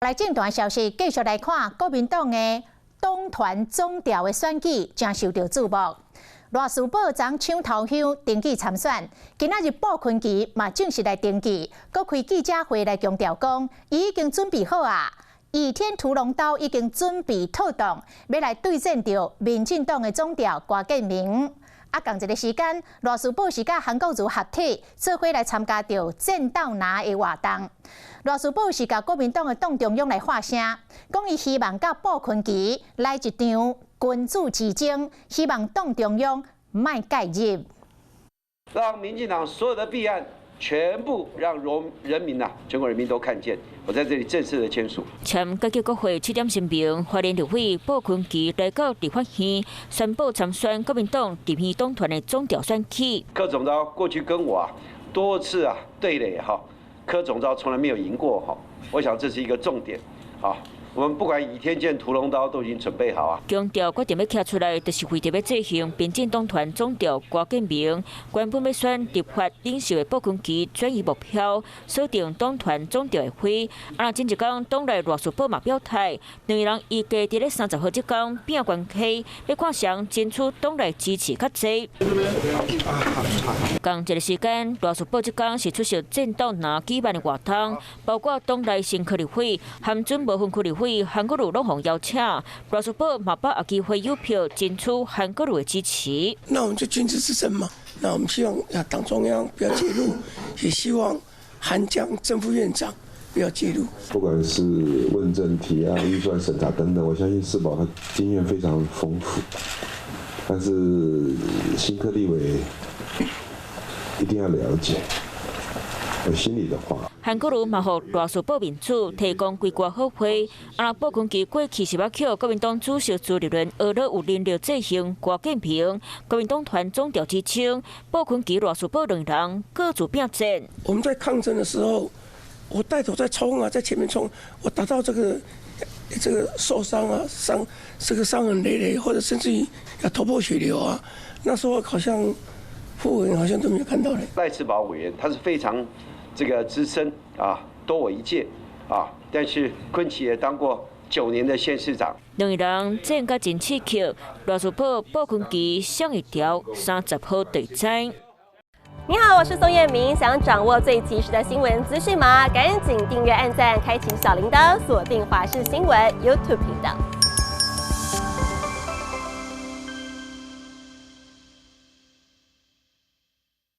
来正段消息，继续来看国民党的党团总调的选举，正受到注目。罗斯堡昨抢头香登记参选，今仔日布坤基嘛正式来登记，搁开记者会来强调讲，伊已经准备好啊。 倚天屠龙刀已经准备透动，要来对战着民进党的总调郭建明。啊，同一个时间，罗斯堡是甲韩国瑜合体，做伙来参加着战斗拿的活动。罗斯堡是甲国民党的党中央来发声，讲伊希望甲布坤基来一场君主之争，希望党中央莫介入，让民进党所有的弊案。 全部让人民全国人民都看见，我在这里正式的签署。前高级国会7点声明，花莲立委布坤基来到立法院宣布参选国民党第二党团的总调选举。柯总召过去跟我多次对垒柯总召从来没有赢过我想这是一个重点我们不管倚天剑、屠龙刀都已经准备好啊。强调决定要徛出来，就是为着要制衡民进党团总调郭建明，原本要选立法领袖的布坤基转移目标，锁定党团总调的会。前一天党内罗斯堡嘛表态，两个人预计伫咧30号这天变关系，要看谁争取党内支持较济。同一个时间，罗斯堡这天是出席战斗拿举办的活动，包括党内新科立会、含准部分区立会。 韩国瑜拢互邀请，罗斯堡嘛把握机会有票争取韩国瑜的支持。那我们就君子之争嘛。那我们希望党中央不要介入，也希望韩江正副院长不要介入。不管是问政提案、预算审查等等，我相信世宝他经验非常丰富，但是新科立委一定要了解。 有心里的话，韩国瑜嘛，互罗斯堡民主提供规划好会。布坤基过去是要扣国民党主席朱立伦学了有能力制衡郭建平，国民党团总调之称，布坤基、罗斯堡两人各自并战。我们在抗争的时候，我带头在冲在前面冲，我打到这个受伤伤痕累累，或者甚至于要头破血流那时候好像副委员好像都没有看到嘞。赖世宝委员他是非常。 这个资深多我一届但是坤基也当过9年的县市长。两个人战甲真刺激，罗斯堡布坤基上一条30号对战。你好，我是宋彦明，想掌握最及时的新闻资讯吗？赶紧订阅、按赞、开启小铃铛，锁定华视新闻 YouTube 频道。